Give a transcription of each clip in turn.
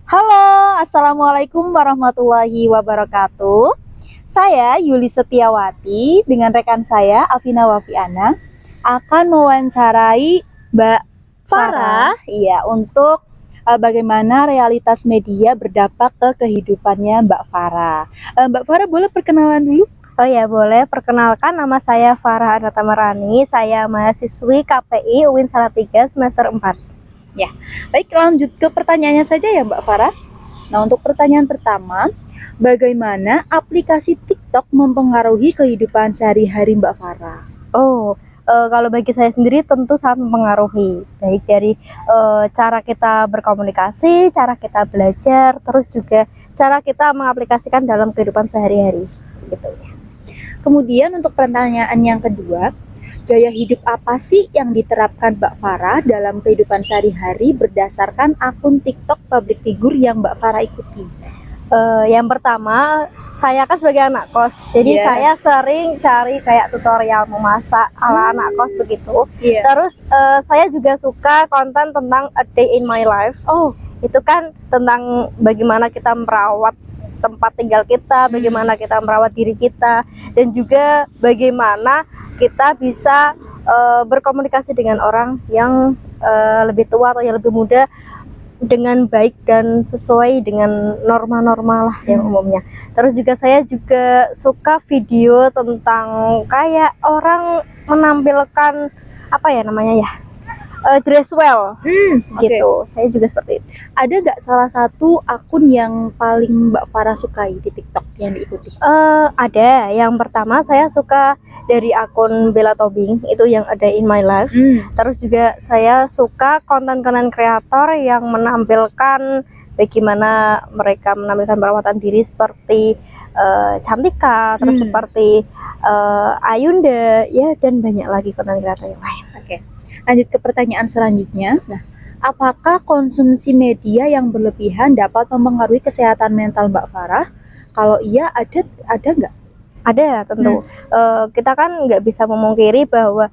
Halo, Assalamualaikum warahmatullahi wabarakatuh. Saya Yuli Setiawati dengan rekan saya Afina Wafiana akan mewawancarai Mbak Farah, iya, untuk bagaimana realitas media berdampak ke kehidupannya Mbak Farah. Mbak Farah boleh perkenalan dulu? Oh ya, boleh. Perkenalkan, nama saya Farah Anatamarani. Saya mahasiswi KPI UIN Salatiga semester 4. Ya, baik, lanjut ke pertanyaannya saja ya Mbak Farah. Nah, untuk pertanyaan pertama, bagaimana aplikasi TikTok mempengaruhi kehidupan sehari-hari Mbak Farah? Kalau bagi saya sendiri tentu sangat mempengaruhi, baik dari cara kita berkomunikasi, cara kita belajar, terus juga cara kita mengaplikasikan dalam kehidupan sehari-hari, gitu ya. Kemudian untuk pertanyaan yang kedua, gaya hidup apa sih yang diterapkan Mbak Farah dalam kehidupan sehari-hari berdasarkan akun TikTok public figure yang Mbak Farah ikuti? Yang pertama, saya kan sebagai anak kos, jadi saya sering cari kayak tutorial memasak ala anak kos begitu. Terus saya juga suka konten tentang a day in my life. Itu kan tentang bagaimana kita merawat tempat tinggal kita, bagaimana kita merawat diri kita, dan juga bagaimana kita bisa berkomunikasi dengan orang yang lebih tua atau yang lebih muda dengan baik dan sesuai dengan norma-norma lah yang umumnya. Terus juga saya juga suka video tentang kayak orang menampilkan apa ya namanya ya, dress well, gitu. Saya juga seperti itu. Ada nggak salah satu akun yang paling Mbak Farah sukai di TikTok yang diikuti? Ada. Yang pertama saya suka dari akun Bella Tobing, itu yang ada in my life. Terus juga saya suka konten-konten kreator yang menampilkan bagaimana mereka menampilkan perawatan diri seperti Cantika, terus seperti Ayunda, ya, dan banyak lagi konten kreator yang lain. Lanjut ke pertanyaan selanjutnya. Nah, apakah konsumsi media yang berlebihan dapat mempengaruhi kesehatan mental Mbak Farah? Kalau iya, ada nggak? Ada tentu. Kita kan nggak bisa memungkiri bahwa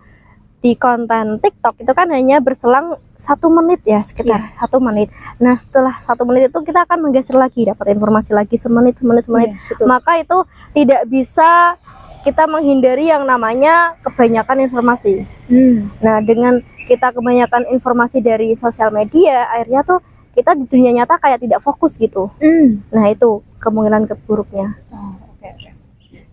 di konten TikTok itu kan hanya berselang 1 menit ya, sekitar 1 menit. Nah, setelah 1 menit itu kita akan menggeser lagi, dapat informasi lagi semenit. Maka itu tidak bisa kita menghindari yang namanya kebanyakan informasi. Nah, dengan kita kebanyakan informasi dari sosial media, akhirnya tuh kita di dunia nyata kayak tidak fokus gitu. Nah, itu kemungkinan keburuknya.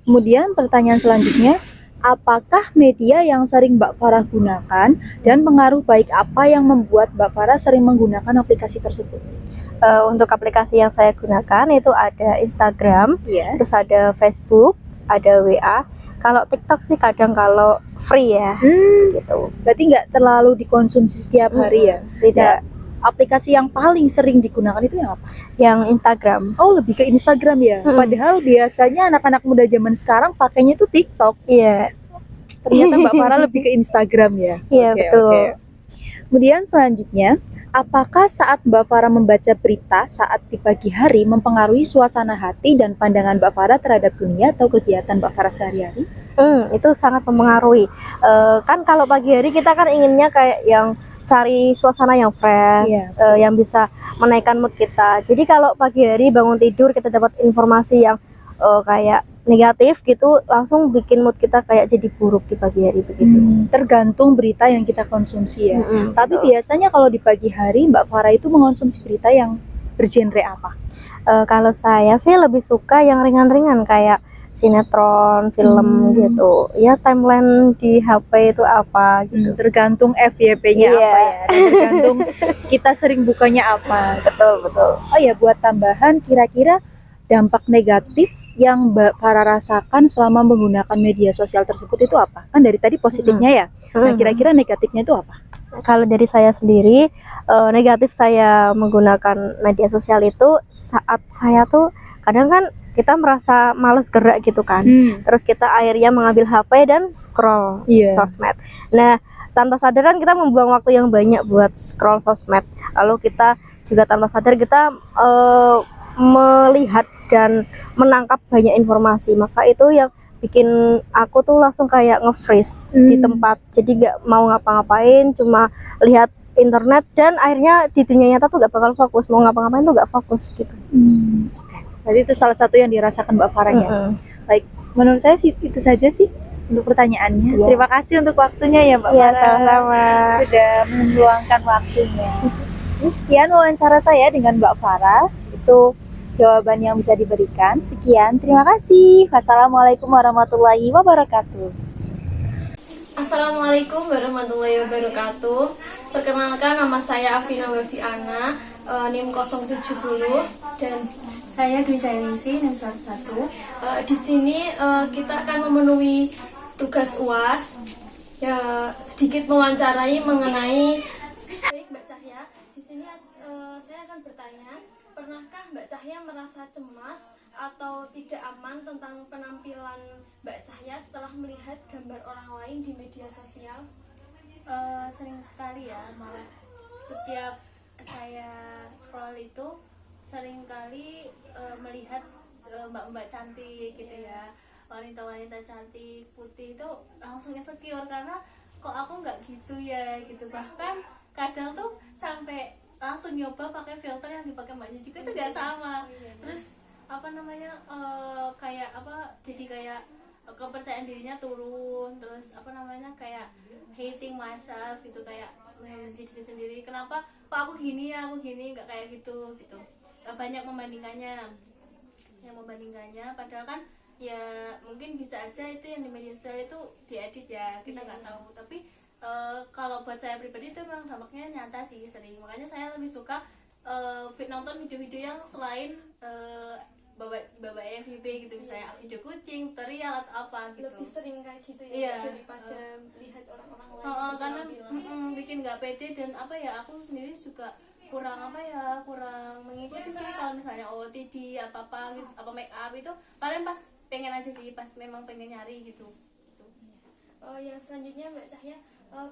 Kemudian pertanyaan selanjutnya, apakah media yang sering Mbak Farah gunakan dan pengaruh baik apa yang membuat Mbak Farah sering menggunakan aplikasi tersebut? Untuk aplikasi yang saya gunakan itu ada Instagram, terus ada Facebook, ada WA. Kalau TikTok sih kadang kalau free ya, gitu. Berarti nggak terlalu dikonsumsi setiap hari ya? Tidak. Aplikasi yang paling sering digunakan itu yang apa? Yang Instagram. Oh, lebih ke Instagram ya? Padahal biasanya anak-anak muda zaman sekarang pakainya itu TikTok. Iya. Ternyata Mbak Farah lebih ke Instagram ya? Iya, betul. Kemudian selanjutnya, apakah saat Mbak Farah membaca berita saat di pagi hari mempengaruhi suasana hati dan pandangan Mbak Farah terhadap dunia atau kegiatan Mbak Farah sehari-hari? Itu sangat mempengaruhi. Kan kalau pagi hari kita kan inginnya kayak yang cari suasana yang fresh, yang bisa menaikkan mood kita. Jadi kalau pagi hari bangun tidur kita dapat informasi yang kayak negatif gitu, langsung bikin mood kita kayak jadi buruk di pagi hari begitu. Tergantung berita yang kita konsumsi ya. Tapi biasanya kalau di pagi hari Mbak Farah itu mengonsumsi berita yang bergenre apa? Kalau saya sih lebih suka yang ringan-ringan kayak sinetron, film gitu. Ya, timeline di HP itu apa gitu. Tergantung FYP-nya apa ya. Dan tergantung kita sering bukanya apa. Betul. Oh ya, buat tambahan, kira-kira dampak negatif yang Mbak Farah rasakan selama menggunakan media sosial tersebut itu apa? Kan dari tadi positifnya ya. Nah, kira-kira negatifnya itu apa? Kalau dari saya sendiri, negatif saya menggunakan media sosial itu saat saya tuh kadang kan kita merasa males gerak gitu kan. Terus kita akhirnya mengambil HP dan scroll sosmed. Nah, tanpa sadar kan kita membuang waktu yang banyak buat scroll sosmed. Lalu kita juga tanpa sadar kita melihat dan menangkap banyak informasi. Maka itu yang bikin aku tuh langsung kayak nge-freeze di tempat. Jadi gak mau ngapa-ngapain, cuma lihat internet, dan akhirnya di dunia nyata tuh gak bakal fokus, mau ngapa-ngapain tuh gak fokus gitu. Oke. Berarti itu salah satu yang dirasakan Mbak Farah ya. Baik, menurut saya sih itu saja sih untuk pertanyaannya. Iya. Terima kasih untuk waktunya ya Mbak Iya, Farah. sama-sama. Sudah meluangkan waktunya. Ini sekian wawancara saya dengan Mbak Farah. Itu jawaban yang bisa diberikan. Sekian, terima kasih. Wassalamualaikum warahmatullahi wabarakatuh. Assalamualaikum warahmatullahi wabarakatuh. Perkenalkan, nama saya Afina Wafiana, NIM 070, dan saya Dwi Sailisi, NIM 11. Di sini kita akan memenuhi tugas UAS, ya, sedikit mewawancarai mengenai. Baik Mbak Cahya, di sini saya akan bertanya, pernahkah Mbak Cahya merasa cemas atau tidak aman tentang penampilan Mbak Cahya setelah melihat gambar orang lain di media sosial? Sering sekali ya, malah setiap saya scroll itu sering kali melihat mbak-mbak cantik gitu ya, wanita-wanita cantik putih itu langsung insecure karena kok aku nggak gitu ya gitu. Bahkan kadang tuh sampai langsung nyoba pakai filter yang dipakai mbaknya juga tuh gak sama. Terus apa namanya, kayak apa, jadi kayak kepercayaan dirinya turun, terus apa namanya, kayak hating myself gitu, kayak menjadi diri sendiri, kenapa kok aku gini ya, aku gini, nggak kayak gitu gitu. Banyak membandingkannya padahal kan ya mungkin bisa aja itu yang di media sosial itu diedit ya, kita nggak tahu. Tapi kalau buat saya pribadi itu memang dampaknya nyata sih, sering. Makanya saya lebih suka nonton video-video yang selain bawa FYP gitu, misalnya video kucing, tutorial atau apa gitu. Lebih sering kayak gitu ya, Iya, daripada lihat orang-orang lain gitu karena penampilan. bikin nggak pede, dan apa ya, aku sendiri juga kurang mengikuti sih. Kalau misalnya OOTD apa gitu, apa make up itu paling pas pengen aja sih, pas memang pengen nyari gitu. Yang selanjutnya Mbak Cahya,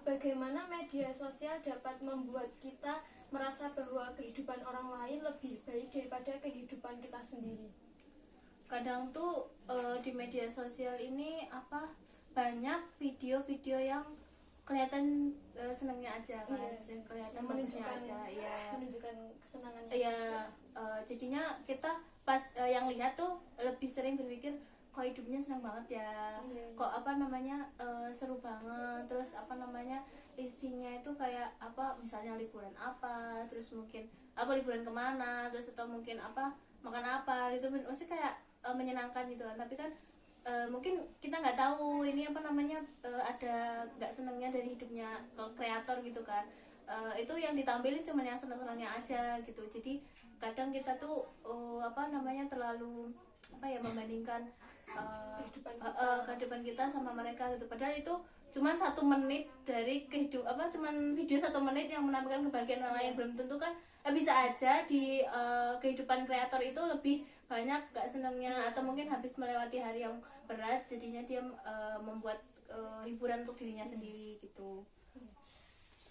bagaimana media sosial dapat membuat kita merasa bahwa kehidupan orang lain lebih baik daripada kehidupan kita sendiri? Kadang tuh di media sosial ini apa, banyak video-video yang kelihatan senangnya aja kan, kelihatan bagusnya aja ya, menunjukkan kesenangannya ya. saja. Jadinya kita pas yang lihat tuh lebih sering berpikir, kok hidupnya senang banget ya, kok apa namanya, seru banget, terus apa namanya, isinya itu kayak apa, misalnya liburan apa, terus mungkin apa, liburan kemana, terus atau mungkin apa, makan apa gitu, maksudnya kayak menyenangkan gitu kan. Tapi kan mungkin kita nggak tahu ini apa namanya, ada nggak senangnya dari hidupnya kreator gitu kan. Itu yang ditampilin cuma yang senang-senangnya aja gitu. Jadi kadang kita tuh apa namanya, terlalu apa ya, membandingkan kehidupan kita sama mereka gitu. Padahal itu cuman 1 menit dari cuman video 1 menit yang menampilkan kebahagiaan orang lain. Belum tentu kan, bisa aja di kehidupan kreator itu lebih banyak gak senengnya, atau mungkin habis melewati hari yang berat, jadinya dia membuat hiburan untuk dirinya sendiri gitu.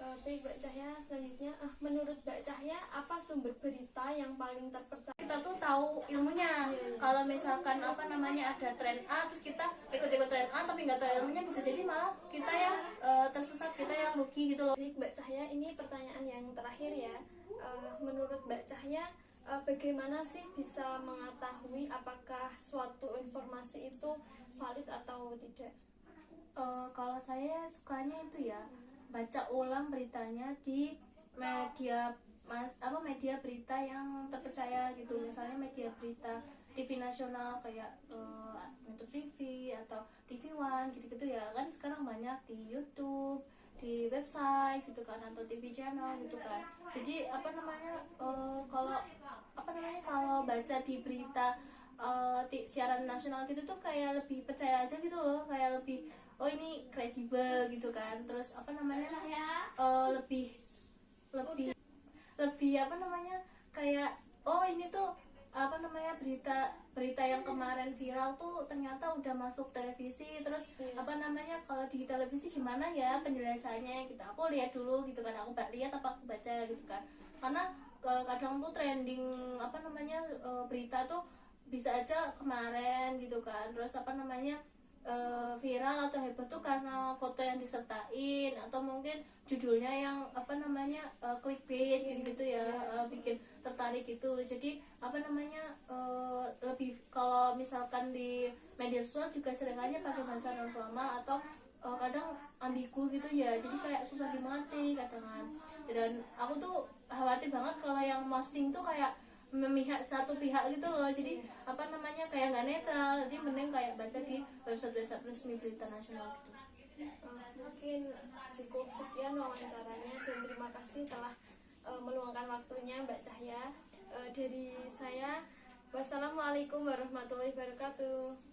Baik Mbak Cahya, selanjutnya menurut Mbak Cahya apa sumber berita yang paling terpercaya? Kita tuh tahu ilmunya. Kalau misalkan apa namanya, ada tren A terus kita ikut-ikut tren A tapi nggak tahu ilmunya, bisa jadi malah kita yang tersesat, kita yang rugi gitu loh. Baik Mbak Cahya, ini pertanyaan yang terakhir ya. Menurut Mbak Cahya, bagaimana sih bisa mengetahui apakah suatu informasi itu valid atau tidak? Kalau saya sukanya itu ya, baca ulang beritanya di media media berita yang terpercaya gitu. Misalnya media berita TV nasional kayak Metro TV atau TV One gitu-gitu ya kan, sekarang banyak di YouTube, di website gitu kan, atau TV channel gitu kan. Jadi apa namanya, kalau baca di berita siaran nasional gitu tuh kayak lebih percaya aja gitu loh, kayak lebih, oh ini kredibel gitu kan. Terus apa namanya, lebih apa namanya, kayak oh ini tuh apa namanya, berita yang kemarin viral tuh ternyata udah masuk televisi. Terus apa namanya, kalau di televisi gimana ya penjelasannya gitu, aku lihat dulu gitu kan, aku lihat apa aku baca gitu kan. Karena kadang tuh trending apa namanya, berita tuh bisa aja kemarin gitu kan. Terus apa namanya, viral atau heboh tuh karena foto yang disertain atau mungkin judulnya yang apa namanya clickbait gitu ya, bikin tertarik gitu. Jadi apa namanya lebih, kalau misalkan di media sosial juga seringnya pakai bahasa non formal atau kadang ambigu gitu ya, jadi kayak susah dimengerti kadang kan. Dan aku tuh khawatir banget kalau yang posting tuh kayak memihak satu pihak gitu loh, jadi apa namanya kayak nggak netral. Jadi mending kayak baca di website resmi berita nasional gitu. Mungkin cukup sekian wawancaranya, dan terima kasih telah meluangkan waktunya Mbak Cahya. Dari saya, wassalamualaikum warahmatullahi wabarakatuh.